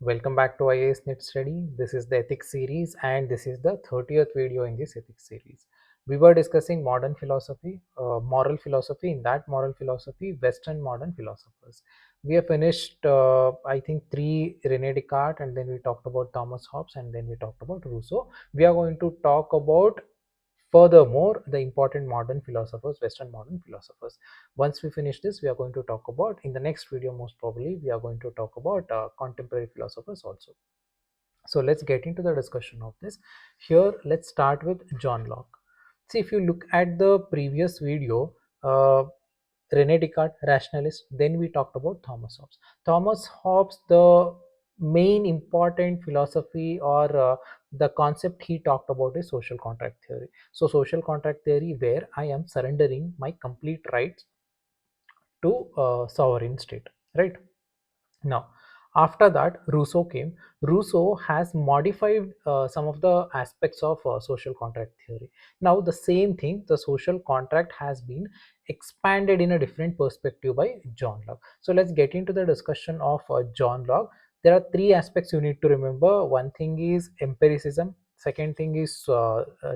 Welcome back to IAS Net Study. This is the ethics series and this is the 30th video in this ethics series. We were discussing modern philosophy, moral philosophy. In that moral philosophy, Western modern philosophers. We have finished, I think, three Rene Descartes, and then we talked about Thomas Hobbes, and then we talked about Rousseau. We are going to talk about furthermore the important modern philosophers, Western modern philosophers. Once we finish this, we are going to talk about, in the next video most probably, we are going to talk about contemporary philosophers also. So let's get into the discussion of this. Here, let's start with John Locke. See, if you look at the previous video, Rene Descartes, rationalist, then we talked about Thomas Hobbes. Thomas Hobbes, the main important philosophy or the concept he talked about is social contract theory. So social contract theory, where I am surrendering my complete rights to sovereign state, right? Now, after that, Rousseau came. Rousseau has modified some of the aspects of social contract theory. Now, the same thing, the social contract has been expanded in a different perspective by John Locke. So, let's get into the discussion of John Locke. There are three aspects you need to remember. One thing is empiricism. Second thing is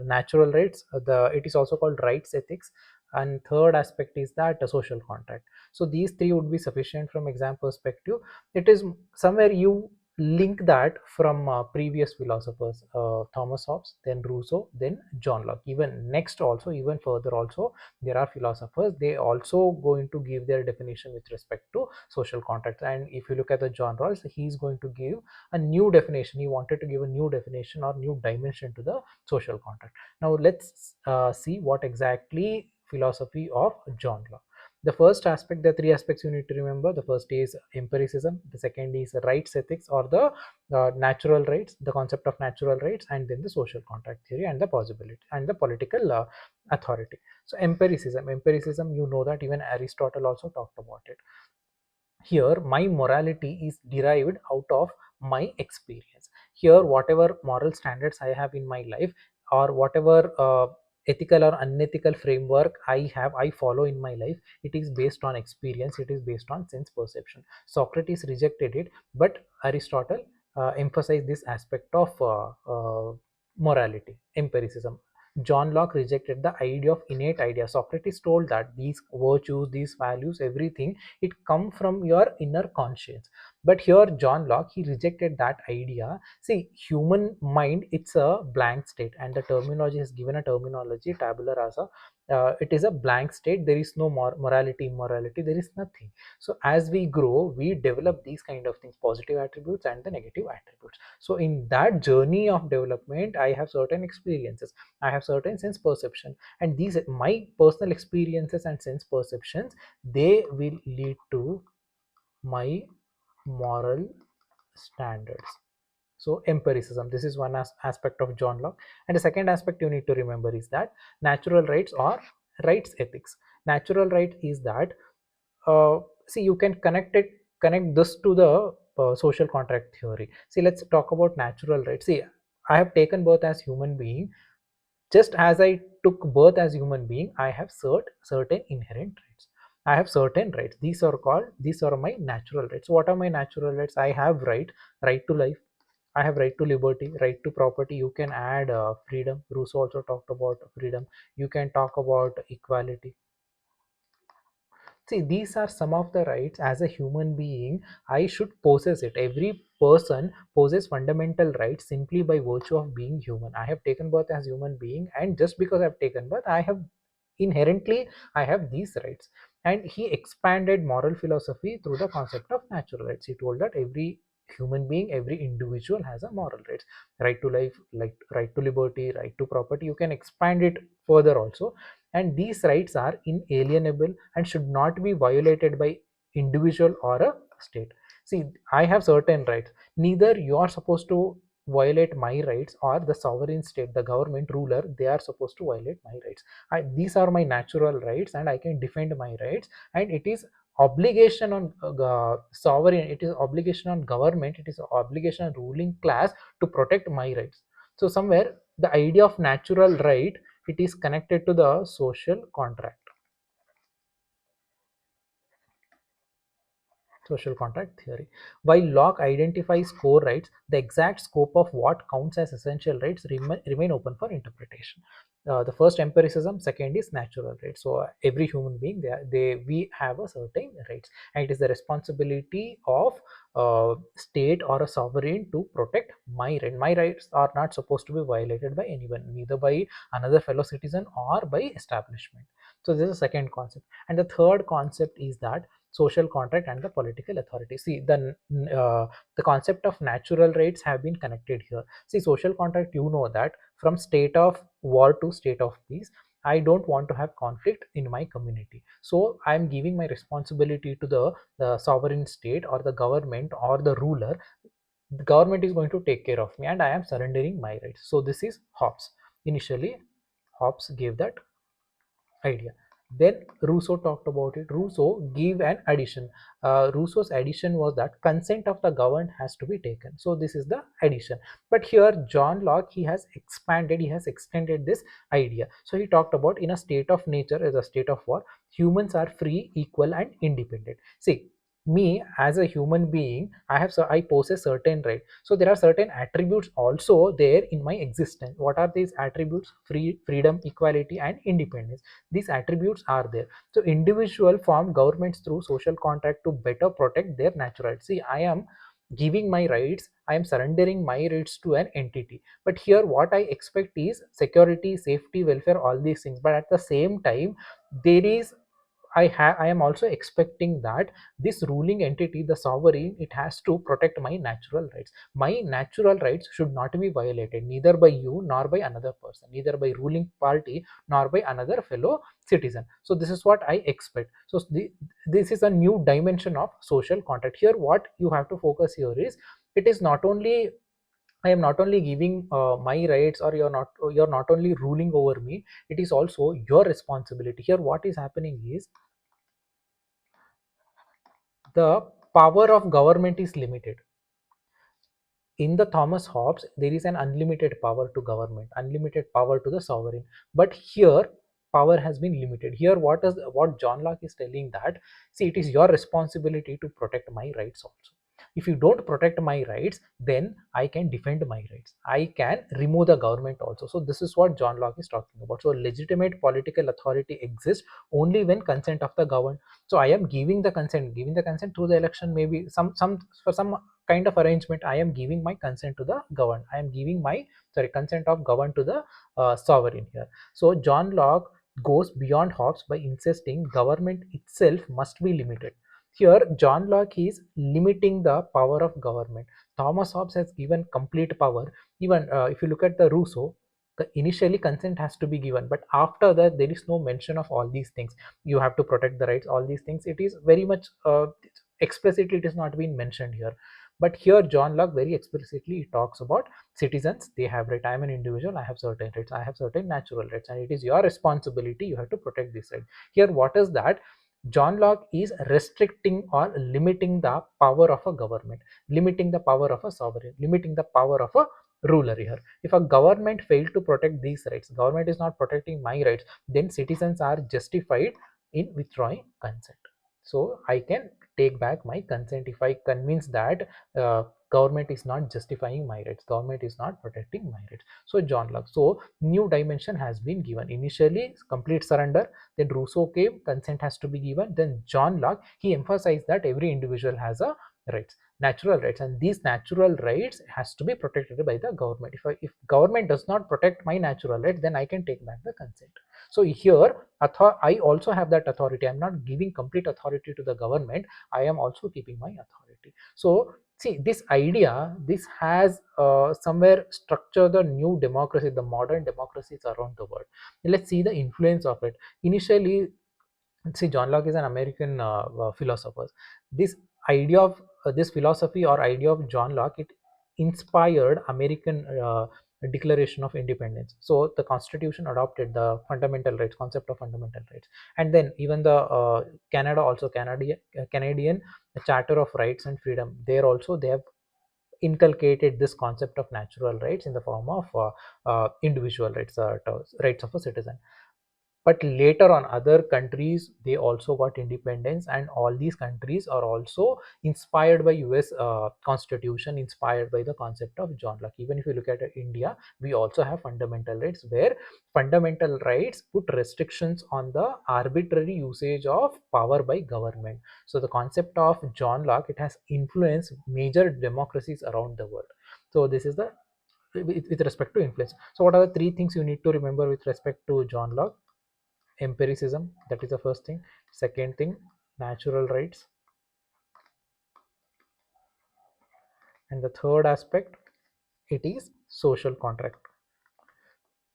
natural rights. It is also called rights ethics. And third aspect is that social contract. So these three would be sufficient from exam perspective. It is somewhere you link that from previous philosophers, Thomas Hobbes, then Rousseau, then John Locke. Even next also, even further also, there are philosophers, they also going to give their definition with respect to social contracts. And if you look at the John Rawls, he's going to give a new definition. He wanted to give a new definition or new dimension to the social contract. Now let's see what exactly philosophy of John Locke. The first aspect, the three aspects you need to remember: the first is empiricism, the second is rights ethics or the natural rights, the concept of natural rights, and then the social contract theory and the possibility and the political authority. So empiricism, you know that even Aristotle also talked about it. Here my morality is derived out of my experience. Here whatever moral standards I have in my life, or whatever ethical or unethical framework I follow in my life, it is based on experience, it is based on sense perception. Socrates rejected it, but Aristotle emphasized this aspect of morality, empiricism. John Locke rejected the idea of innate idea. Socrates told that these virtues, these values, everything, it come from your inner conscience. But here John Locke, he rejected that idea. See, human mind, it's a blank state, and the terminology is given a terminology tabula rasa. It is a blank state. There is no morality, immorality, there is nothing. So as we grow, we develop these kind of things, positive attributes and the negative attributes. So in that journey of development, I have certain experiences, I have certain sense perception, and these my personal experiences and sense perceptions, they will lead to my moral standards. So empiricism, this is one aspect of John Locke. And the second aspect you need to remember is that natural rights or rights ethics. Natural right is that, see, you can connect this to the social contract theory. See, let's talk about natural rights. See, I have taken birth as human being. Just as I took birth as human being, I have certain inherent rights. I have certain rights. These are my natural rights. What are my natural rights? I have right to life. I have right to liberty, right to property. You can add freedom. Rousseau also talked about freedom. You can talk about equality. See, these are some of the rights as a human being I should possess it. Every person possesses fundamental rights simply by virtue of being human. I have taken birth as human being, and just because I've taken birth, I have inherently I have these rights. And he expanded moral philosophy through the concept of natural rights. He told that every human being, every individual has a moral rights, right to life, like right to liberty, right to property. You can expand it further also, and these rights are inalienable and should not be violated by individual or a state. See, I have certain rights. Neither you are supposed to violate my rights, or the sovereign state, the government ruler, they are supposed to violate my rights. These are my natural rights, and I can defend my rights. And it is obligation on sovereign, it is obligation on government, it is obligation on ruling class to protect my rights. So somewhere the idea of natural right, it is connected to the social contract. Social contract theory. While Locke identifies core rights, the exact scope of what counts as essential rights remain open for interpretation. The first empiricism, second is natural rights. So every human being, we have a certain rights, and it is the responsibility of state or a sovereign to protect my right. My rights are not supposed to be violated by anyone, neither by another fellow citizen or by establishment. So this is the second concept, and the third concept is that social contract and the political authority. See, the concept of natural rights have been connected here. See, social contract, you know that from state of war to state of peace, I don't want to have conflict in my community, so I am giving my responsibility to the sovereign state or the government or the ruler. The government is going to take care of me and I am surrendering my rights. So this is Hobbes. Initially Hobbes gave that idea. Then Rousseau talked about it. Rousseau gave an addition. Rousseau's addition was that consent of the governed has to be taken. So this is the addition. But here John Locke, he has expanded, he has extended this idea. So he talked about in a state of nature as a state of war, humans are free, equal and independent. See, me as a human being, I possess certain right. So there are certain attributes also there in my existence. What are these attributes? Freedom, equality and independence. These attributes are there. So individual form governments through social contract to better protect their natural rights. See, I am giving my rights, I am surrendering my rights to an entity. But here what I expect is security, safety, welfare, all these things. But at the same time, there is I am also expecting that this ruling entity, the sovereign, it has to protect my natural rights. My natural rights should not be violated, neither by you nor by another person, neither by ruling party nor by another fellow citizen. So this is what I expect. So this is a new dimension of social contract. Here what you have to focus here is, it is not only I am not only giving my rights, or you're not only ruling over me, it is also your responsibility. Here what is happening is, the power of government is limited. In the Thomas Hobbes, there is an unlimited power to government, unlimited power to the sovereign. But here, power has been limited. Here, what John Locke is telling that, see, it is your responsibility to protect my rights also. If you don't protect my rights, then I can defend my rights. I can remove the government also. So this is what John Locke is talking about. So legitimate political authority exists only when consent of the governed. So I am giving the consent through the election, maybe some for some kind of arrangement. I am giving my consent to the governed. I am giving my consent of governed to the sovereign here. So John Locke goes beyond Hobbes by insisting government itself must be limited. Here John Locke is limiting the power of government. Thomas Hobbes has given complete power. Even if you look at the Rousseau, initially consent has to be given, but after that there is no mention of all these things. You have to protect the rights, all these things, it is very much explicitly, it is not been mentioned here. But here John Locke very explicitly talks about citizens, they have right. I am an individual, I have certain rights, I have certain natural rights, and it is your responsibility, you have to protect this right. Here what is that? John Locke is restricting or limiting the power of a government, limiting the power of a sovereign, limiting the power of a ruler here. If a government failed to protect these rights, government is not protecting my rights, then citizens are justified in withdrawing consent. So I can take back my consent if I convince that government is not justifying my rights, government is not protecting my rights. So John Locke, so new dimension has been given. Initially complete surrender, then Rousseau came, consent has to be given. Then John Locke, he emphasized that every individual has a rights, natural rights, and these natural rights has to be protected by the government. If government does not protect my natural rights, then I can take back the consent. So here I also have that authority. I'm not giving complete authority to the government, I am also keeping my authority. So see, this idea, this has somewhere structured the new democracy, the modern democracies around the world. Let's see the influence of it. Initially, see, John Locke is an American philosopher. This idea of this philosophy or idea of John Locke, it inspired American Declaration of Independence. So the Constitution adopted the fundamental rights, concept of fundamental rights, and then even the Canada also, Canadian Charter of Rights and Freedom. There also they have inculcated this concept of natural rights in the form of individual rights, rights of a citizen. but later on other countries they also got independence, and all these countries are also inspired by US constitution, inspired by the concept of John Locke. Even if you look at India, we also have fundamental rights, where fundamental rights put restrictions on the arbitrary usage of power by government. So the concept of John Locke, it has influenced major democracies around the world. So this is the with respect to influence. So what are the three things you need to remember with respect to John Locke? Empiricism, that is the first thing. Second thing, natural rights. And the third aspect, it is social contract.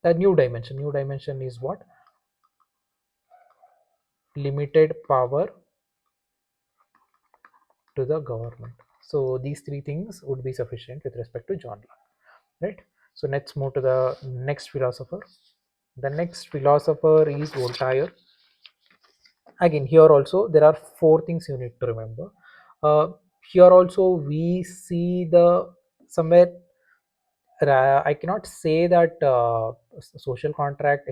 The new dimension is what? Limited power to the government. So these three things would be sufficient with respect to John Locke, right? So let's move to the next philosopher. The next philosopher is Voltaire. Again, here also there are four things you need to remember. uh, Here also we see the somewhere, I cannot say that social contract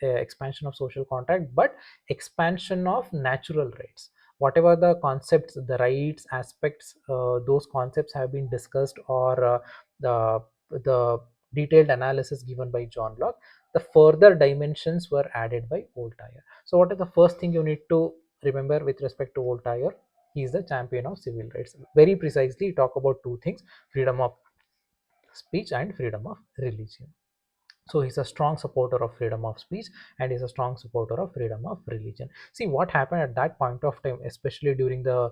expansion of social contract, but expansion of natural rights. Whatever the concepts, the rights aspects, those concepts have been discussed, or the the detailed analysis given by John Locke, the further dimensions were added by Voltaire. So what is the first thing you need to remember with respect to Voltaire? He is the champion of civil rights. Very precisely talk about two things: freedom of speech and freedom of religion. So he's a strong supporter of freedom of speech, and he's a strong supporter of freedom of religion. See what happened at that point of time, especially during the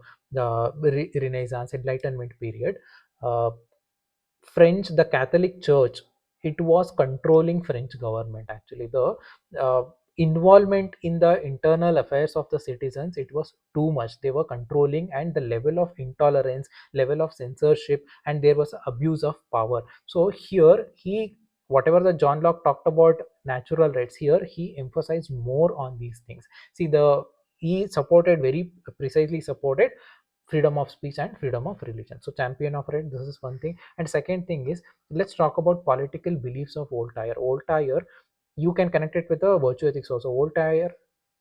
Renaissance Enlightenment period. uh, French, the Catholic Church, it was controlling French government. Actually, the involvement in the internal affairs of the citizens, it was too much. They were controlling, and the level of intolerance, level of censorship, and there was abuse of power. So here he, whatever the John Locke talked about natural rights, here he emphasized more on these things. See, the he supported, very precisely supported freedom of speech and freedom of religion. So champion of right, this is one thing. And second thing is, let's talk about political beliefs of Voltaire. Voltaire, you can connect it with the virtue ethics also. Voltaire,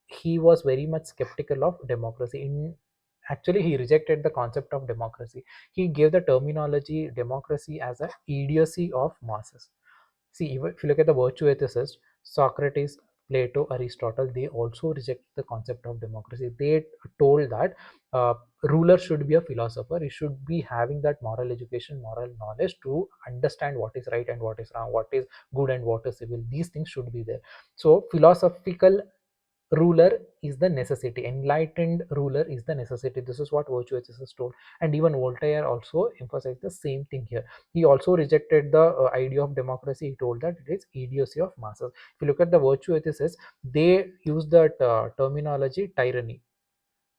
he was very much skeptical of democracy. In actually, he rejected the concept of democracy. He gave the terminology democracy as a idiocy of masses. See, if you look at the virtue ethicists, Socrates, Plato, Aristotle, they also reject the concept of democracy. They told that ruler should be a philosopher. He should be having that moral education, moral knowledge to understand what is right and what is wrong, what is good and what is evil. These things should be there. So philosophical ruler is the necessity, enlightened ruler is the necessity. This is what virtue ethicists told. And even Voltaire also emphasized the same thing here. He also rejected the idea of democracy. He told that it is idiocy of masses. If you look at the virtue ethicists, they use that terminology tyranny.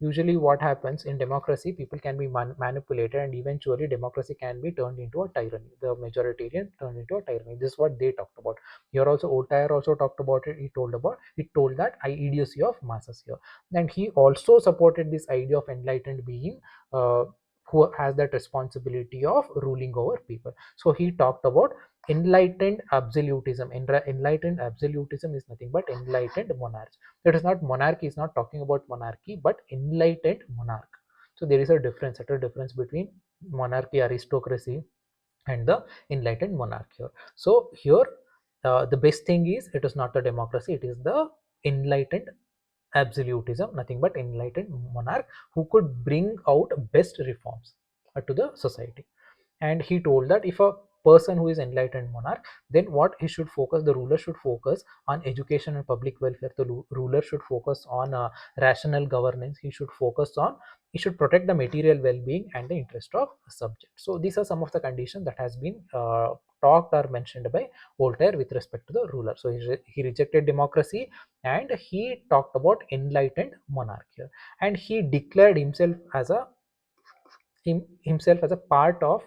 Usually what happens in democracy, people can be manipulated, and eventually democracy can be turned into a tyranny, the majoritarian turned into a tyranny. This is what they talked about. Here also Voltaire also talked about it. He told that idiocy of masses here. And he also supported this idea of enlightened being, uh, who has that responsibility of ruling over people. So he talked about enlightened absolutism. Enlightened absolutism is nothing but enlightened monarchy. It is not monarchy, is not talking about monarchy, but enlightened monarch. So there is a difference, subtle difference between monarchy, aristocracy, and the enlightened monarch here. So here, the best thing is, it is not the democracy, it is the enlightened absolutism, nothing but enlightened monarch who could bring out best reforms to the society. And he told that if a person who is enlightened monarch, then what he should focus, the ruler should focus on education and public welfare. The ruler should focus on rational governance. He should protect the material well-being and the interest of the subject. So these are some of the conditions that has been talked or mentioned by Voltaire with respect to the ruler. So he rejected democracy, and he talked about enlightened monarchy, and he declared himself as a part of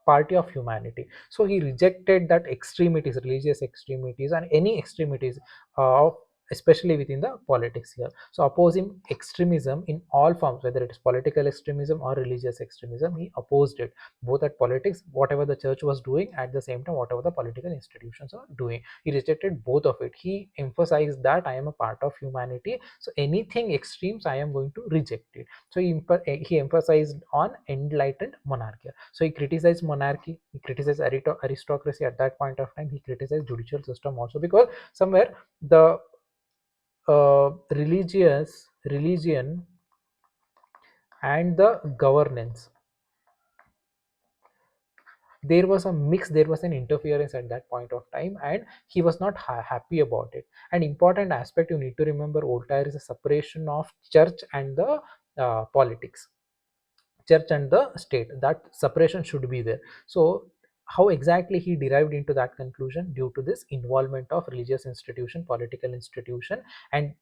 party of humanity. So he rejected that extremities, religious extremities, and any extremities of especially within the politics here. So opposing extremism in all forms, whether it is political extremism or religious extremism, he opposed it both at politics, whatever the church was doing, at the same time whatever the political institutions are doing. He rejected both of it. He emphasized that I am a part of humanity, so anything extremes I am going to reject it. So he emphasized on enlightened monarchy. So he criticized monarchy, he criticized aristocracy at that point of time, he criticized judicial system also, because somewhere the religion and the governance, there was a mix, there was an interference at that point of time, and he was not happy about it. An important aspect you need to remember, Voltaire is a separation of church and the politics, church and the state, that separation should be there. So how exactly he derived into that conclusion? Due to this involvement of religious institution, political institution, and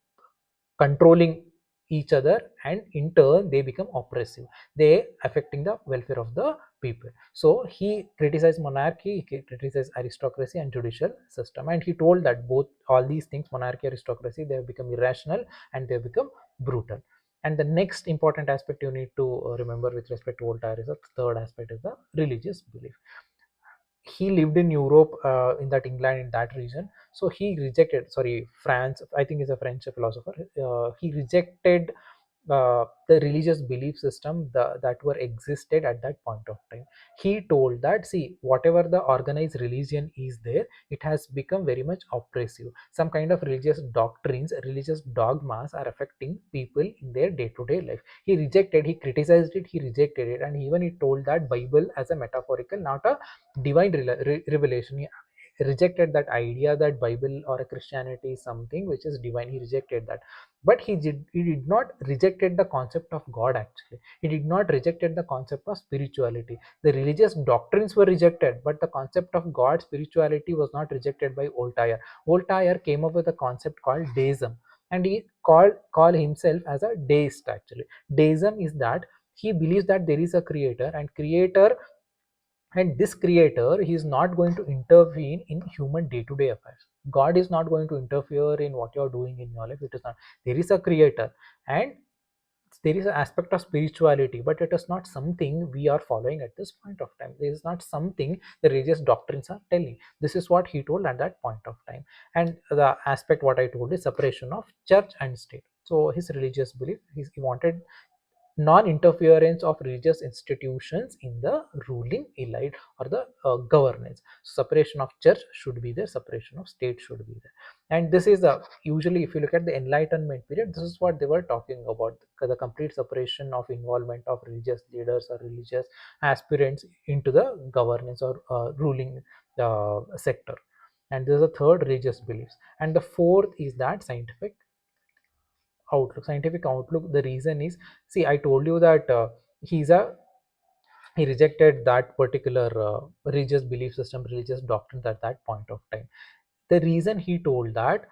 controlling each other, and in turn they become oppressive, they affecting the welfare of the people. So he criticized monarchy, he criticized aristocracy and judicial system, and he told that both all these things, monarchy, aristocracy, they have become irrational and they have become brutal. And the next important aspect you need to remember with respect to Voltaire is the third aspect, is the religious belief. He lived in Europe, in that England, in that region. So he rejected, sorry, France, I think is a French philosopher. He rejected the religious belief system that were existed at that point of time. He told that, see, whatever the organized religion is there, it has become very much oppressive. Some kind of religious doctrines, religious dogmas are affecting people in their day-to-day life. He rejected, he criticized it, he rejected it, and even he told that Bible as a metaphorical, not a divine revelation. He rejected that idea that Bible or a Christianity is something which is divine. He rejected that. But he did not rejected the concept of God. Actually, he did not rejected the concept of spirituality. The religious doctrines were rejected, but the concept of God, spirituality, was not rejected by Voltaire. Voltaire came up with a concept called deism, and he called himself as a deist. Actually, deism is that he believes that there is a creator, and this creator, he is not going to intervene in human day-to-day affairs. God is not going to interfere in what you're doing in your life. It is not. There is a creator, and there is an aspect of spirituality, but it is not something we are following at this point of time. This is not something the religious doctrines are telling. This is what he told at that point of time. And the aspect what I told is separation of church and state. So his religious belief, he wanted non-interference of religious institutions in the ruling elite or the governance. Separation of church should be there, separation of state should be there. And this is usually, if you look at the Enlightenment period, this is what they were talking about, the complete separation of involvement of religious leaders or religious aspirants into the governance or ruling sector. And there's a third, religious beliefs. And the fourth is that scientific outlook. The reason is, see, I told you that he's a he rejected that particular religious belief system, religious doctrines at that point of time. The reason he told that,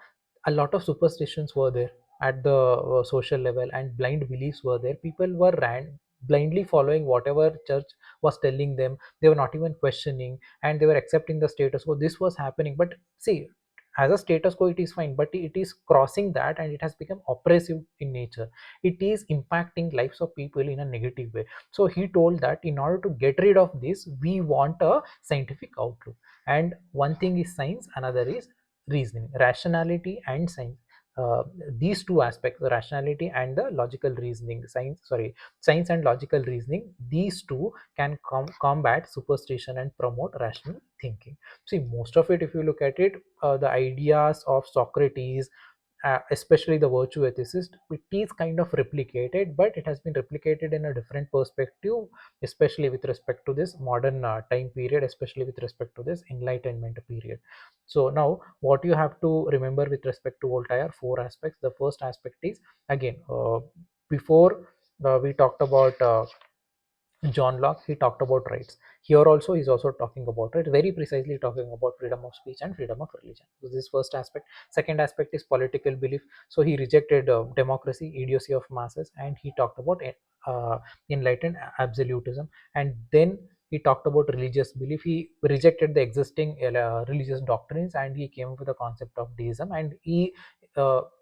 a lot of superstitions were there at the social level, and blind beliefs were there. People were blindly following whatever church was telling them. They were not even questioning, and they were accepting the status quo. This was happening, but see, as a status quo it is fine, but it is crossing that, and it has become oppressive in nature. It is impacting lives of people in a negative way. So he told that in order to get rid of this, we want a scientific outlook. And one thing is science, another is reasoning, rationality and science. These two aspects, the rationality and the logical reasoning, science and logical reasoning, these two can combat superstition and promote rational thinking. See, most of it, if you look at it, the ideas of Socrates, especially the virtue ethicist, it is kind of replicated, but it has been replicated in a different perspective, especially with respect to this modern time period, especially with respect to this Enlightenment period. So now what you have to remember with respect to Voltaire, four aspects. The first aspect is, again, before we talked about John Locke, he talked about rights. Here also, he's also talking about it, very precisely talking about freedom of speech and freedom of religion. So this is first aspect. Second aspect is political belief. So he rejected democracy, idiocy of masses, and he talked about enlightened absolutism. And then he talked about religious belief. He rejected the existing religious doctrines, and he came up with the concept of deism. And he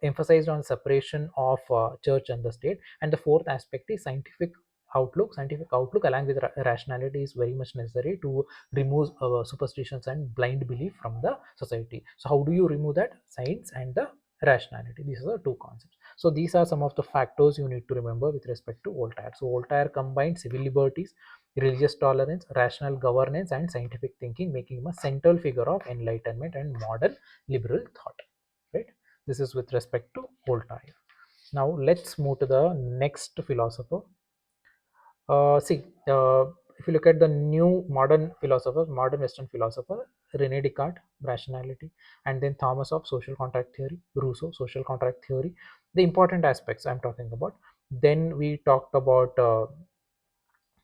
emphasized on separation of church and the state. And the fourth aspect is scientific outlook. Scientific outlook along with rationality is very much necessary to remove superstitions and blind belief from the society. So how do you remove that? Science and the rationality. These are the two concepts. So these are some of the factors you need to remember with respect to Voltaire. So Voltaire combined civil liberties, religious tolerance, rational governance, and scientific thinking, making him a central figure of enlightenment and modern liberal thought. Right? This is with respect to Voltaire. Now let's move to the next philosopher. See, if you look at the new modern philosophers, modern Western philosopher, Rene Descartes, rationality, and then Thomas Hobbes, social contract theory, Rousseau, social contract theory, the important aspects I'm talking about. Then we talked about,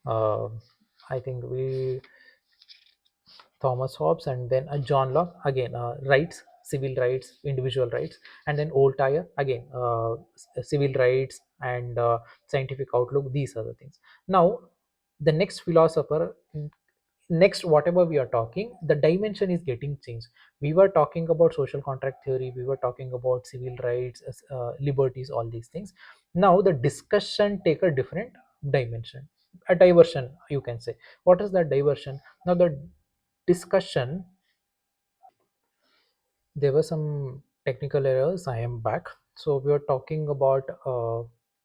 uh, I think we Thomas Hobbes, and then John Locke, again, rights, civil rights, individual rights, and then Voltaire, again, civil rights and scientific outlook. These are the things. Now, the next philosopher, next whatever we are talking, the dimension is getting changed. We were talking about social contract theory, we were talking about civil rights, liberties, all these things. Now the discussion take a different dimension, a diversion, you can say. What is that diversion? Now the discussion, there were some technical errors. I am back. So we are talking about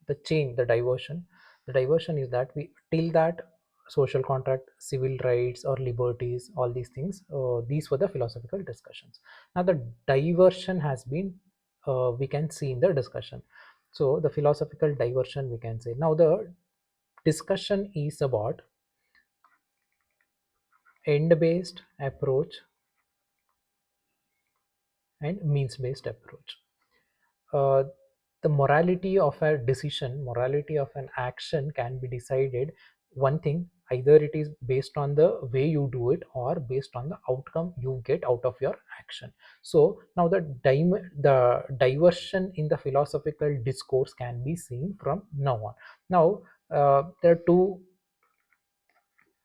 the change, the diversion. The diversion is that we till that social contract, civil rights or liberties, all these things, these were the philosophical discussions. Now the diversion has been, we can see in the discussion. So the philosophical diversion, we can say, now the discussion is about end based approach and means based approach. uh, the morality of a decision, morality of an action can be decided, one thing, either it is based on the way you do it or based on the outcome you get out of your action. So now the diversion in the philosophical discourse can be seen from now on. Now there are two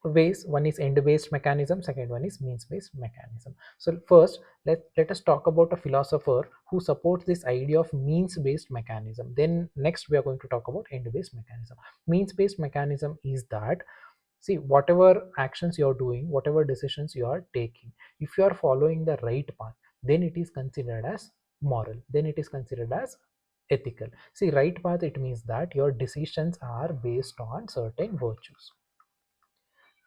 ways. One is end based mechanism, second one is means based mechanism. So first, let us talk about a philosopher who supports this idea of means based mechanism. Then next we are going to talk about end based mechanism. Means based mechanism is that, see, whatever actions you are doing, whatever decisions you are taking, if you are following the right path, then it is considered as moral, then it is considered as ethical. See, right path, it means that your decisions are based on certain virtues,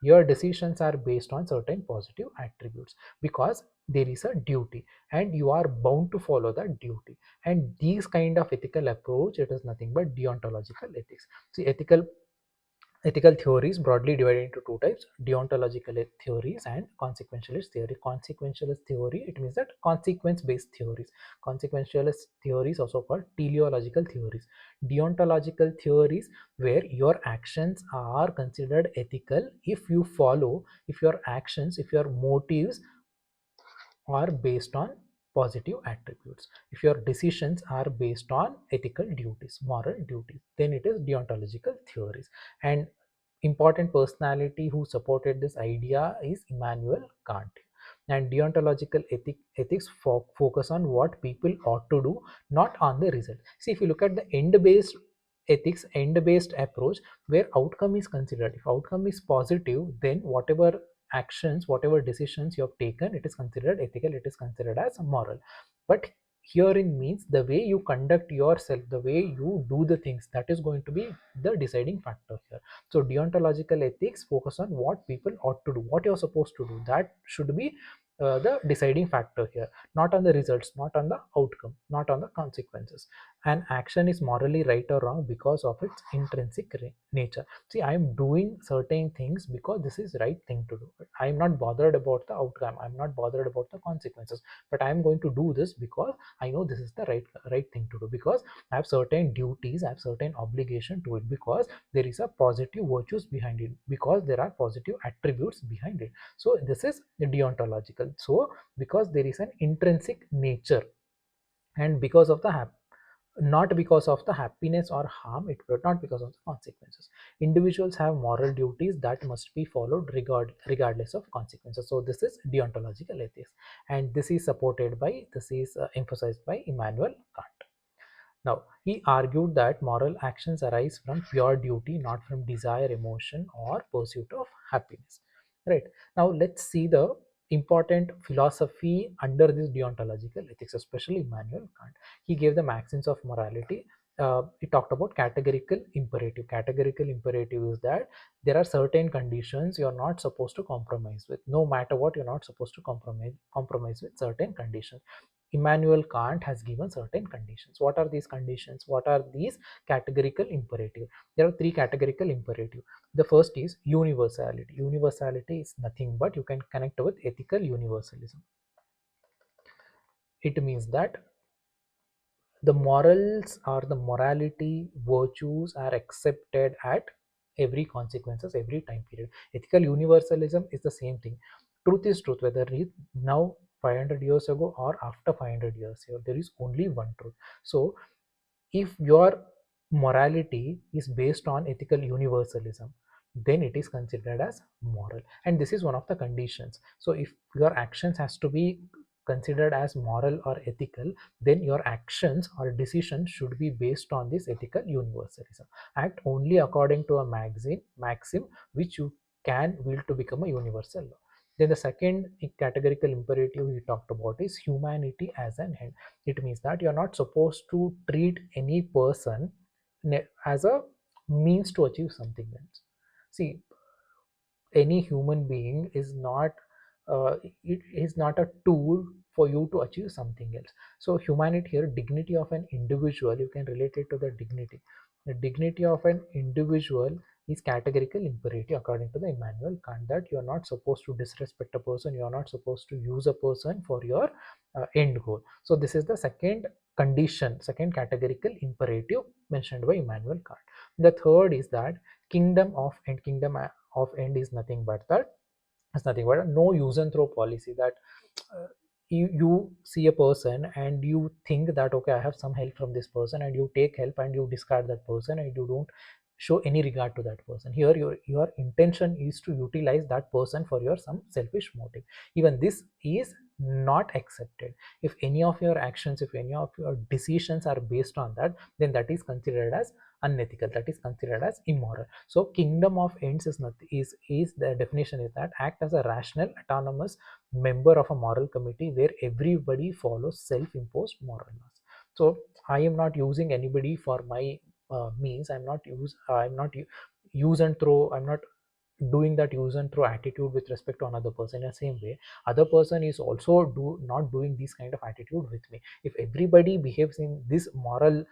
your decisions are based on certain positive attributes, because there is a duty and you are bound to follow that duty. And these kind of ethical approach, it is nothing but deontological ethics. See, ethical theories broadly divided into two types: deontological theories and consequentialist theory. Consequentialist theory, it means that consequence based theories. Consequentialist theories also called teleological theories. Deontological theories, where your actions are considered ethical if you follow, if your actions, if your motives are based on positive attributes, if your decisions are based on ethical duties, moral duties, then it is deontological theories. And important personality who supported this idea is Immanuel Kant. And deontological ethics focus on what people ought to do, not on the result. See, if you look at the end based ethics, end based approach, where outcome is considered, if outcome is positive, then whatever actions, whatever decisions you have taken, it is considered ethical, it is considered as moral. But herein means the way you conduct yourself, the way you do the things, that is going to be the deciding factor here. So deontological ethics focus on what people ought to do, what you're supposed to do, that should be the deciding factor here, not on the results, not on the outcome, not on the consequences. An action is morally right or wrong because of its intrinsic nature. See, I am doing certain things because this is right thing to do. I am not bothered about the outcome, I'm not bothered about the consequences, but I am going to do this because I know this is the right thing to do, because I have certain duties, I have certain obligation to it, because there is a positive virtues behind it, because there are positive attributes behind it. So this is deontological. So because there is an intrinsic nature, and because of the not because of the happiness or harm, it but not because of the consequences. Individuals have moral duties that must be followed regardless of consequences. So this is deontological ethics, and this is supported by, this is emphasized by Immanuel Kant. Now, he argued that moral actions arise from pure duty, not from desire, emotion, or pursuit of happiness. Right. Now, let's see the important philosophy under this deontological ethics, especially Immanuel Kant. He gave the maxims of morality. He talked about categorical imperative. Categorical imperative is that there are certain conditions you're not supposed to compromise with. No matter what, you're not supposed to compromise with certain conditions. Immanuel Kant has given certain conditions. What are these conditions? What are these categorical imperative? There are three categorical imperative. The first is universality. Universality is nothing but you can connect with ethical universalism. It means that the morals or the morality virtues are accepted at every consequences, every time period. Ethical universalism is the same thing. Truth is truth, whether it now 500 years ago or after 500 years here, there is only one truth. So if your morality is based on ethical universalism, then it is considered as moral, and this is one of the conditions. So if your actions has to be considered as moral or ethical, then your actions or decisions should be based on this ethical universalism. Act only according to a maxim which you can will to become a universal law. Then the second categorical imperative he talked about is humanity as an end. It means that you're not supposed to treat any person as a means to achieve something else. See, any human being is not it is not a tool for you to achieve something else. So humanity here, dignity of an individual, you can relate it to the dignity. The dignity of an individual is categorical imperative according to the Immanuel Kant, that you are not supposed to disrespect a person, you are not supposed to use a person for your end goal. So this is the second condition, second categorical imperative mentioned by Immanuel Kant. The third is that kingdom of end. Kingdom of end is nothing but that, it's nothing but a no use and throw policy. That you see a person and you think that okay, I have some help from this person, and you take help and you discard that person and you don't show any regard to that person. Here your intention is to utilize that person for your some selfish motive. Even this is not accepted. If any of your actions, if any of your decisions are based on that, then that is considered as unethical, that is considered as immoral. So kingdom of ends is not is the definition is that act as a rational autonomous member of a moral committee where everybody follows self-imposed moral laws. So I am not using anybody for my means. I'm not use and throw. I'm not doing that use and throw attitude with respect to another person. In the same way, other person is also not doing this kind of attitude with me. If everybody behaves in this moral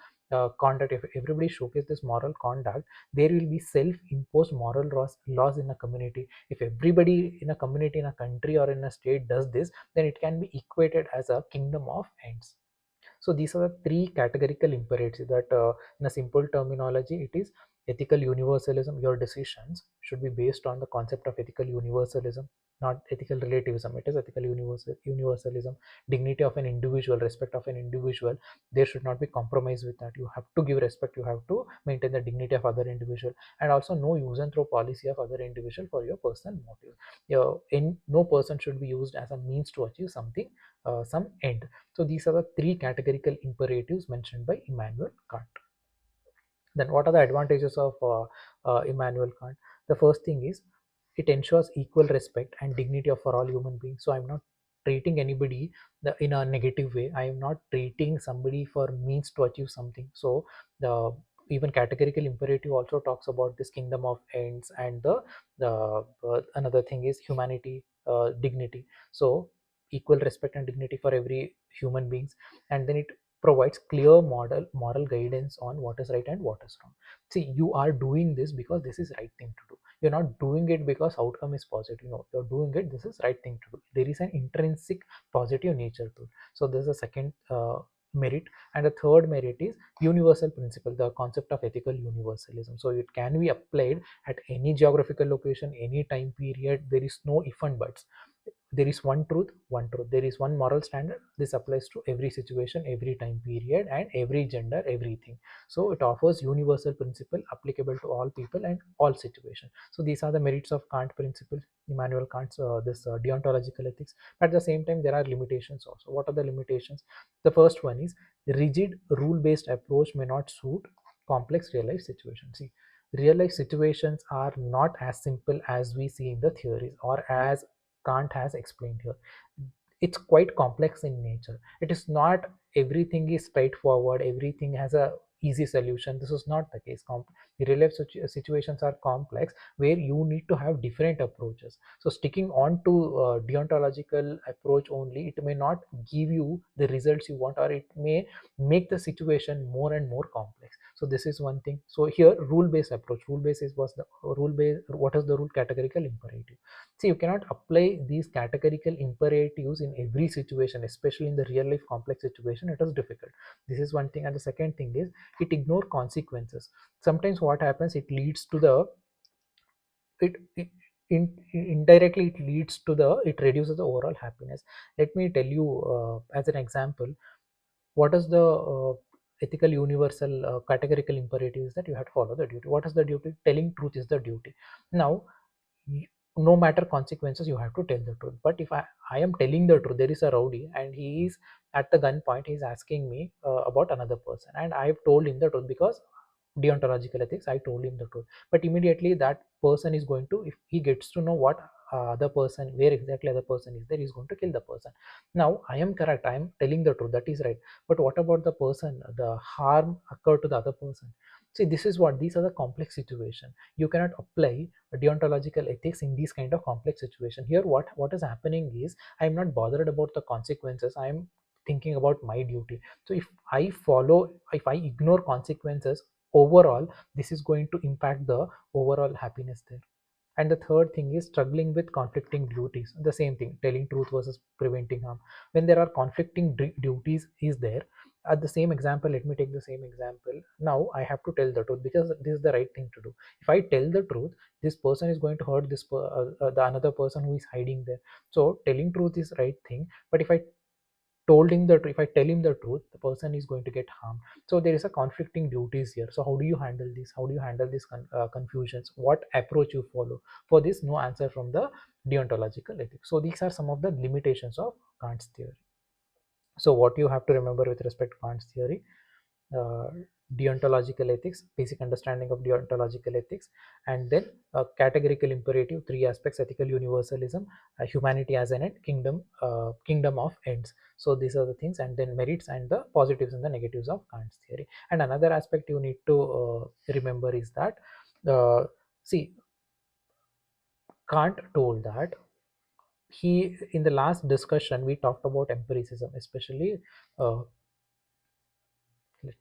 conduct, if everybody showcase this moral conduct, there will be self-imposed moral laws in a community. If everybody in a community, in a country, or in a state does this, then it can be equated as a kingdom of ends. So these are the three categorical imperatives that, in a simple terminology, it is ethical universalism. Your decisions should be based on the concept of ethical universalism, not ethical relativism. It is ethical universalism. Dignity of an individual, respect of an individual. There should not be compromise with that. You have to give respect. You have to maintain the dignity of other individual, and also no use and throw policy of other individual for your personal motive. No person should be used as a means to achieve something, some end. So these are the three categorical imperatives mentioned by Immanuel Kant. Then what are the advantages of Immanuel Kant? The first thing is it ensures equal respect and dignity for all human beings. So I'm not treating anybody in a negative way. I am not treating somebody for means to achieve something. So the even categorical imperative also talks about this kingdom of ends, and the another thing is humanity, dignity. So equal respect and dignity for every human beings, and then it provides clear moral guidance on what is right and what is wrong. See, you are doing this because this is right thing to do. You're not doing it because outcome is positive. No, you're doing it, this is right thing to do. There is an intrinsic positive nature to it. So this is a second merit. And the third merit is universal principle, the concept of ethical universalism. So it can be applied at any geographical location, any time period. There is no if and buts. there is one truth, there is one moral standard. This applies to every situation, every time period, and every gender, everything. So it offers universal principle applicable to all people and all situations. So these are the merits of Kant principle, Immanuel Kant's this deontological ethics. But at the same time, there are limitations also. What are the limitations? The first one is rigid rule based approach may not suit complex real life situations. See, real life situations are not as simple as we see in the theories or as Kant has explained here. It's quite complex in nature. It is not everything is straightforward, everything has a easy solution. This is not the case. Real life situations are complex, where you need to have different approaches. So sticking on to deontological approach only, it may not give you the results you want, or it may make the situation more and more complex. So this is one thing. So here, rule based approach, rule based is was the rule based, what is the rule? Categorical imperative. See, you cannot apply these categorical imperatives in every situation, especially in the real life complex situation. It is difficult. This is one thing. And the second thing is, it ignore consequences. Sometimes what happens, it leads to the, it indirectly it leads to the, it reduces the overall happiness. Let me tell you as an example, what is the ethical universal categorical imperative is that you have to follow the duty. What is the duty? Telling truth is the duty. Now, no matter consequences, you have to tell the truth. But if I am telling the truth, there is a rowdy and he is at the gunpoint, he is asking me about another person, and I have told him the truth because deontological ethics, I told him the truth. But immediately that person is going to, if he gets to know what other person, where exactly other person is there, he's going to kill the person. Now I am correct, I am telling the truth, that is right. But what about the person, the harm occurred to the other person? See, this is what, these are the complex situation. You cannot apply deontological ethics in these kind of complex situation. Here what is happening is, I am not bothered about the consequences, I am thinking about my duty. So if I ignore consequences, overall this is going to impact the overall happiness there. And the third thing is struggling with conflicting duties. The same thing, telling truth versus preventing harm. When there are conflicting duties is there, at the same example, let me take the same example. Now I have to tell the truth because this is the right thing to do. If I tell the truth, this person is going to hurt the another person who is hiding there. So telling truth is right thing, but if I tell him the truth, the person is going to get harmed. So there is a conflicting duties here. So how do you handle this? How do you handle these confusions? What approach you follow? For this, no answer from the deontological ethics. So these are some of the limitations of Kant's theory. So what you have to remember with respect to Kant's theory: uh, deontological ethics, basic understanding of deontological ethics, and then categorical imperative, three aspects: ethical universalism, humanity as an end, kingdom of ends. So these are the things, and then merits and the positives and the negatives of Kant's theory. And another aspect you need to remember is that, see, Kant told that, he, in the last discussion we talked about empiricism, especially let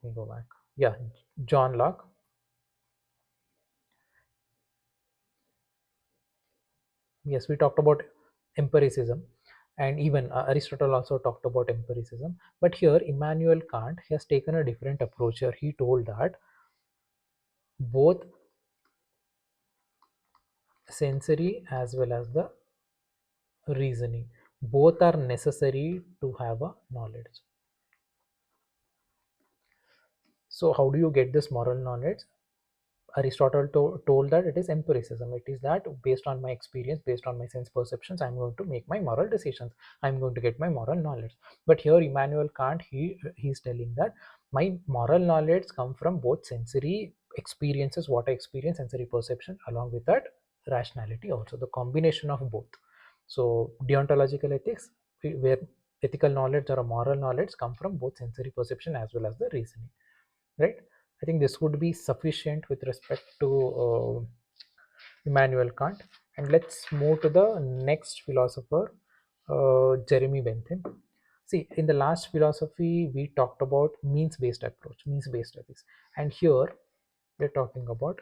me go back. Yeah, John Locke. Yes, we talked about empiricism, and even Aristotle also talked about empiricism. But here, Immanuel Kant has taken a different approach. Here, he told that both sensory as well as the reasoning, both are necessary to have a knowledge. So, how do you get this moral knowledge? Aristotle told that it is empiricism. It is that based on my experience, based on my sense perceptions, I'm going to make my moral decisions. I'm going to get my moral knowledge. But here, Immanuel Kant, he's telling that my moral knowledge come from both sensory experiences, what I experience, sensory perception, along with that rationality also, the combination of both. So deontological ethics, where ethical knowledge or a moral knowledge come from both sensory perception as well as the reasoning, right? I think this would be sufficient with respect to Immanuel Kant. And let's move to the next philosopher, Jeremy Bentham. See, in the last philosophy we talked about means based approach, means based ethics, and here we're talking about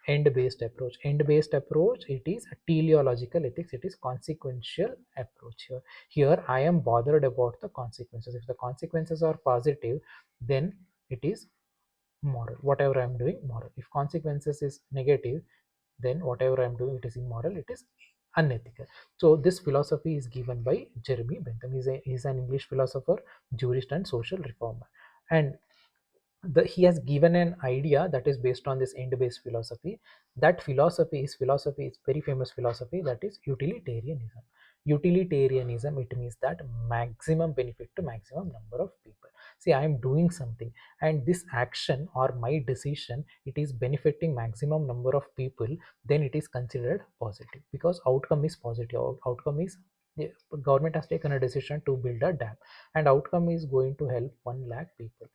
end based approach. End based approach, it is a teleological ethics, it is consequential approach. Here I am bothered about the consequences. If the consequences are positive, then it is moral. Whatever I'm doing, moral. If consequences is negative, then whatever I'm doing, it is immoral, it is unethical. So this philosophy is given by Jeremy Bentham. He's an English philosopher, jurist, and social reformer. And he has given an idea that is based on this end-based philosophy. That philosophy is very famous philosophy, that is utilitarianism. Utilitarianism, it means that maximum benefit to maximum number of people. See, I am doing something, and this action or my decision, it is benefiting maximum number of people, then it is considered positive, because outcome is positive. Outcome is, the government has taken a decision to build a dam, and outcome is going to help 1 lakh people,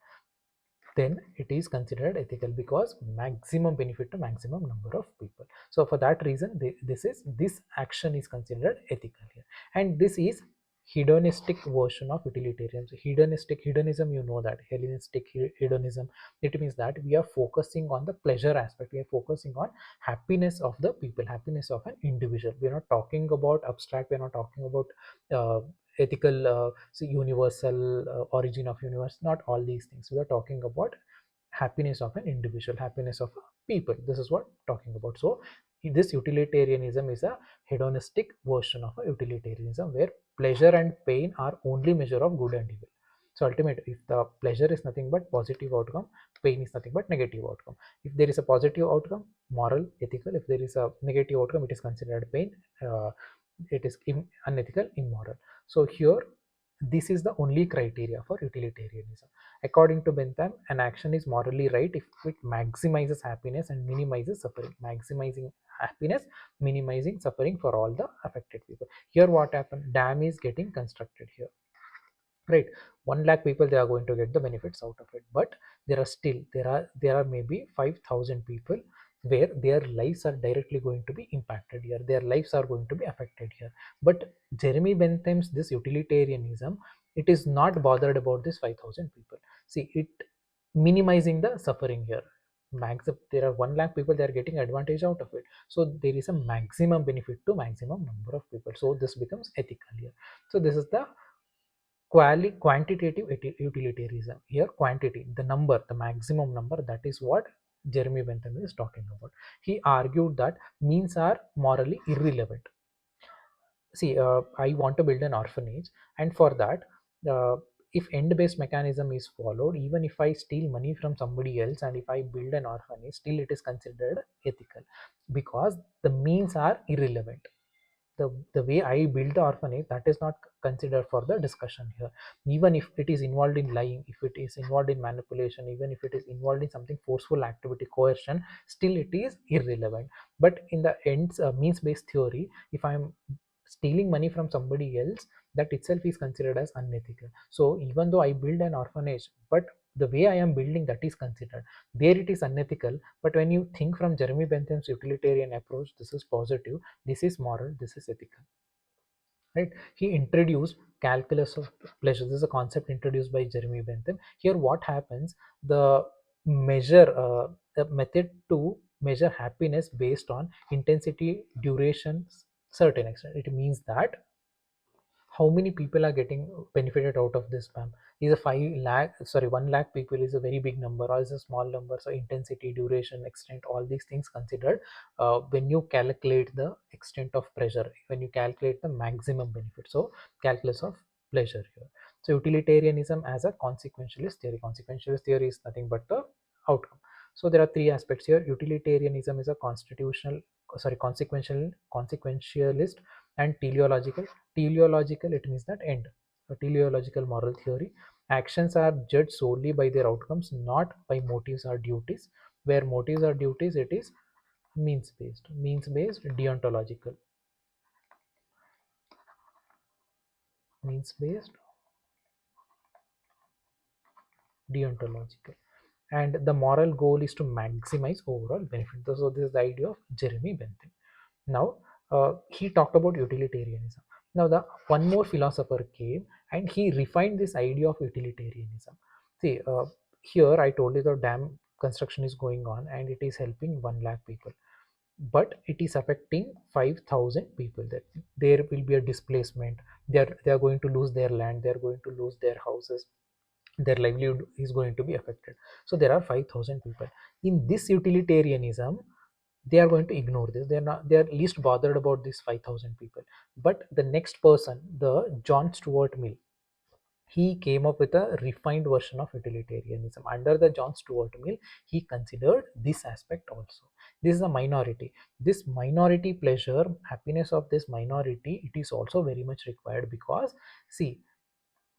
then it is considered ethical, because maximum benefit to maximum number of people. So for that reason, this action is considered ethical here. And this is hedonistic version of utilitarianism. Hedonism, you know that Hellenistic hedonism, it means that we are focusing on the pleasure aspect, we are focusing on happiness of the people, happiness of an individual. We are not talking about abstract, we are not talking about uh, ethical, universal origin of universe, not all these things. We are talking about happiness of an individual, happiness of people. This is what I'm talking about. So this utilitarianism is a hedonistic version of a utilitarianism, where pleasure and pain are only measure of good and evil. So ultimately, if the pleasure is nothing but positive outcome, pain is nothing but negative outcome. If there is a positive outcome, moral, ethical. If there is a negative outcome, it is considered pain, uh, it is unethical, immoral. So here, this is the only criteria for utilitarianism. According to Bentham, an action is morally right if it maximizes happiness and minimizes suffering. Maximizing happiness, minimizing suffering for all the affected people. Here what happened, dam is getting constructed here, right? 1 lakh people, they are going to get the benefits out of it, but there are maybe 5,000 people where their lives are directly going to be impacted here, their lives are going to be affected here. But Jeremy Bentham's this utilitarianism, it is not bothered about this 5,000 people. See, it minimizing the suffering here. Max, there are 1 lakh people, they are getting advantage out of it, so there is a maximum benefit to maximum number of people, so this becomes ethical here. So this is the quantitative utilitarianism. Here, quantity, the number, the maximum number, that is what Jeremy Bentham is talking about. He argued that means are morally irrelevant. See, I want to build an orphanage, and for that, if end-based mechanism is followed, even if I steal money from somebody else and if I build an orphanage, still it is considered ethical, because the means are irrelevant. The way I build the orphanage, that is not considered for the discussion here. Even if it is involved in lying, if it is involved in manipulation, even if it is involved in something forceful activity, coercion, still it is irrelevant. But in the ends, means based theory, if I am stealing money from somebody else, that itself is considered as unethical. So even though I build an orphanage, but the way I am building, that is considered, there it is unethical. But when you think from Jeremy Bentham's utilitarian approach, this is positive, this is moral, this is ethical, right? He introduced calculus of pleasure. This is a concept introduced by Jeremy Bentham. Here what happens, the measure, the method to measure happiness based on intensity, duration, certain extent. It means that how many people are getting benefited out of this spam. Is a 5 lakh, sorry, 1 lakh people is a very big number or is a small number? So intensity, duration, extent, all these things considered when you calculate the extent of pressure, when you calculate the maximum benefit. So calculus of pleasure here. So utilitarianism as a consequentialist theory. Consequentialist theory is nothing but the outcome. So there are three aspects here. Utilitarianism is a consequentialist and teleological. Teleological, it means that end. A teleological moral theory. Actions are judged solely by their outcomes, not by motives or duties. Where motives or duties, it is means based. Means based, deontological. Means based, deontological. And the moral goal is to maximize overall benefit. So this is the idea of Jeremy Bentham. Now, he talked about utilitarianism. Now, the one more philosopher came and he refined this idea of utilitarianism. See, here I told you the dam construction is going on and it is helping 1 lakh people, but it is affecting 5,000 people. That there will be a displacement. They are going to lose their land. They are going to lose their houses. Their livelihood is going to be affected. So there are 5,000 people. In this utilitarianism, they are going to ignore this. They are least bothered about these 5,000 people. But the next person, the John Stuart Mill, he came up with a refined version of utilitarianism. Under the John Stuart Mill, he considered this aspect also. This is a minority. This minority pleasure, happiness of this minority, it is also very much required, because see,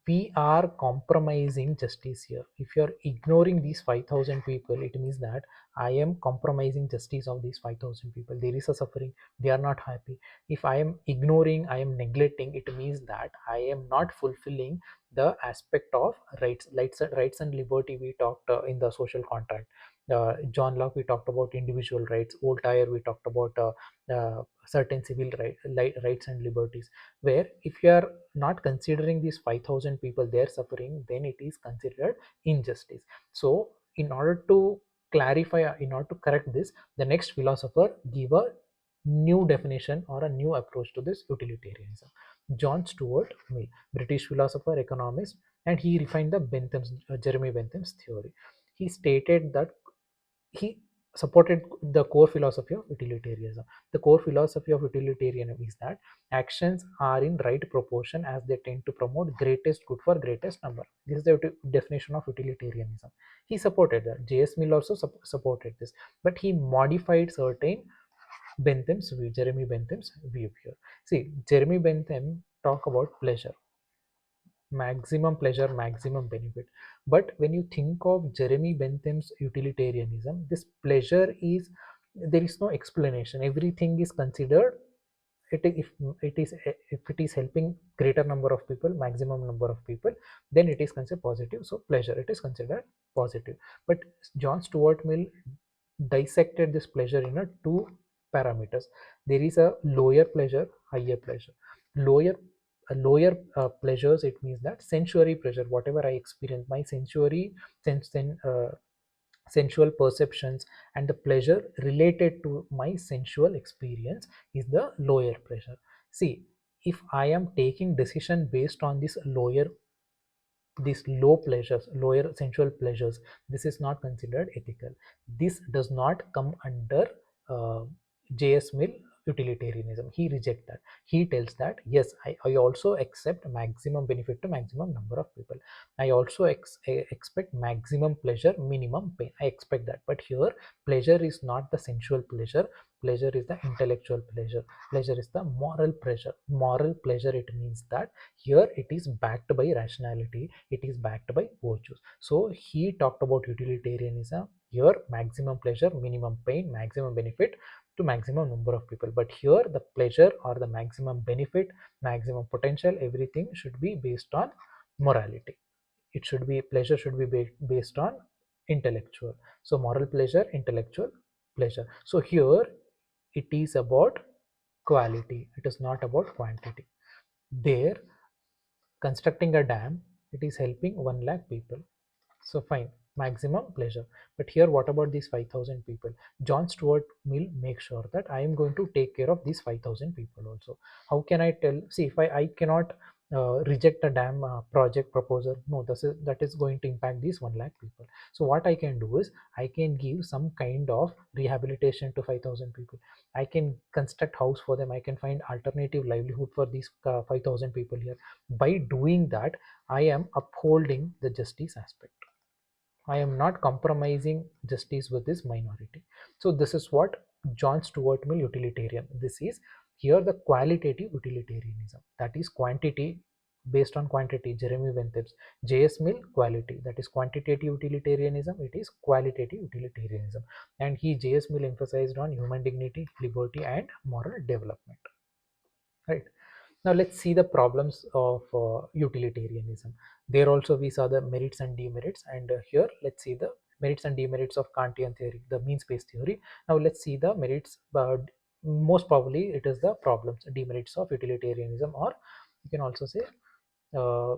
we are compromising justice here. If you are ignoring these 5,000 people, it means that I am compromising justice of these 5,000 people. There is a suffering, they are not happy. If I am ignoring, I am neglecting, it means that I am not fulfilling the aspect of rights and liberty we talked in the social contract. John Locke, we talked about individual rights. Voltaire, we talked about certain civil rights and liberties, where if you are not considering these 5,000 people, their suffering, then it is considered injustice. So in order to clarify, in order to correct this, the next philosopher give a new definition or a new approach to this utilitarianism. John Stuart Mill, British philosopher, economist, and he refined the Jeremy Bentham's theory. He stated that he supported the core philosophy of utilitarianism. The core philosophy of utilitarianism is that actions are in right proportion as they tend to promote greatest good for greatest number. This is the definition of utilitarianism. He supported that. J.S. Mill also supported this, but he modified certain Bentham's view, Jeremy Bentham's view here. See, Jeremy Bentham talk about pleasure, maximum pleasure, maximum benefit. But when you think of Jeremy Bentham's utilitarianism, this pleasure is, there is no explanation. Everything is considered. If it is helping greater number of people, maximum number of people, then it is considered positive. So pleasure, it is considered positive. But John Stuart Mill dissected this pleasure in a two parameters. There is a lower pleasure, higher pleasure. Lower pleasures, it means that sensory pleasure, whatever I experience, my sense sensual perceptions and the pleasure related to my sensual experience is the lower pleasure. See, if I am taking decision based on this lower, these low pleasures, lower sensual pleasures, this is not considered ethical. This does not come under uh, J.S. Mill utilitarianism. He rejects that. He tells that yes, I also accept maximum benefit to maximum number of people. I also expect maximum pleasure, minimum pain. I expect that. But here, pleasure is not the sensual pleasure. Pleasure is the intellectual pleasure. Pleasure is the moral pleasure. Moral pleasure, it means that here it is backed by rationality, it is backed by virtues. So he talked about utilitarianism. Here, maximum pleasure, minimum pain, maximum benefit to maximum number of people. But here, the pleasure or the maximum benefit, maximum potential, everything should be based on morality. It should be, pleasure should be based on intellectual. So moral pleasure, intellectual pleasure. So here it is about quality, it is not about quantity. There, constructing a dam, it is helping 1 lakh people. So fine, maximum pleasure. But here, what about these 5,000 people? John Stuart Mill makes sure that I am going to take care of these 5,000 people also. How can I tell? See, if I cannot reject a dam project proposal, no, that is going to impact these 1 lakh people. So what I can do is I can give some kind of rehabilitation to 5,000 people. I can construct house for them. I can find alternative livelihood for these 5,000 people here. By doing that, I am upholding the justice aspect. I am not compromising justice with this minority. So this is what John Stuart Mill utilitarian. This is here the qualitative utilitarianism. That is quantity based on quantity. Jeremy Bentham's. J.S. Mill, quality. That is quantitative utilitarianism. It is qualitative utilitarianism. And he, J.S. Mill, emphasized on human dignity, liberty, and moral development. Right. Now let's see the problems of utilitarianism. There also we saw the merits and demerits, and here let's see the merits and demerits of Kantian theory, the mean space theory. Now let's see the merits, but most probably it is the problems, demerits of utilitarianism, or you can also say uh,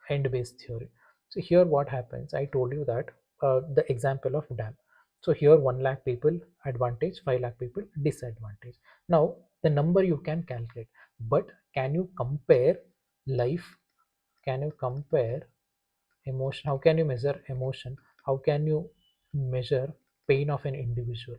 end-based theory. So here what happens, I told you that the example of dam. So here 1 lakh people advantage, 5 lakh people disadvantage. Now the number you can calculate, but can you compare life? Can you compare emotion? How can you measure emotion? How can you measure pain of an individual?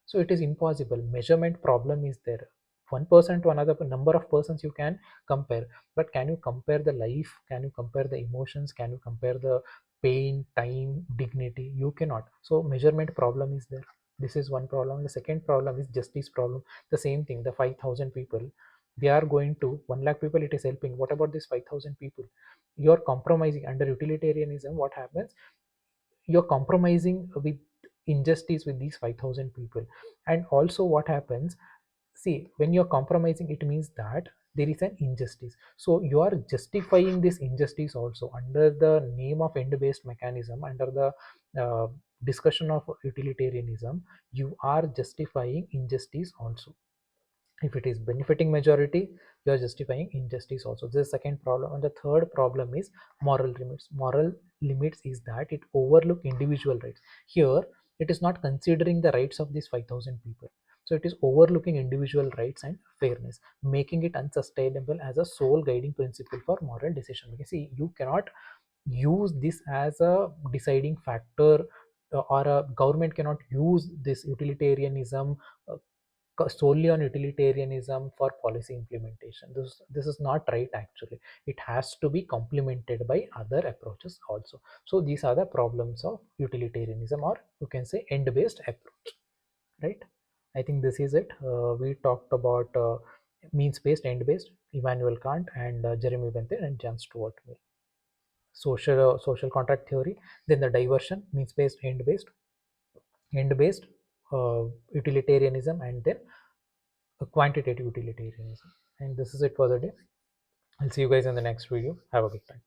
So it is impossible. Measurement problem is there. One person to another, number of persons you can compare, but can you compare the life? Can you compare the emotions? Can you compare the pain, time, dignity? You cannot. So measurement problem is there. This is one problem. The second problem is justice problem. The same thing. The 5,000 people, they are going to 1 lakh people. It is helping. What about this 5,000 people? You are compromising under utilitarianism. What happens? You're compromising with injustice with these 5,000 people. And also what happens, see, when you're compromising, it means that there is an injustice, so you are justifying this injustice also under the name of end based mechanism, under the uh, discussion of utilitarianism. You are justifying injustice also. If it is benefiting majority, you are justifying injustice also. This is the second problem. And the third problem is moral limits. Moral limits is that it overlook individual rights. Here it is not considering the rights of these 5,000 people, so it is overlooking individual rights and fairness, making it unsustainable as a sole guiding principle for moral decision making. See, you cannot use this as a deciding factor, or a government cannot use this utilitarianism uh, solely on utilitarianism for policy implementation. This is not right actually. It has to be complemented by other approaches also. So these are the problems of utilitarianism, or you can say end based approach, right? I think this is it. We talked about means based, end based, Immanuel Kant and Jeremy Bentham and John Stuart Mill. Social contract theory, then the diversion, means based, end based, utilitarianism, and then a quantitative utilitarianism. And this is it for the day. I'll see you guys in the next video. Have a good time.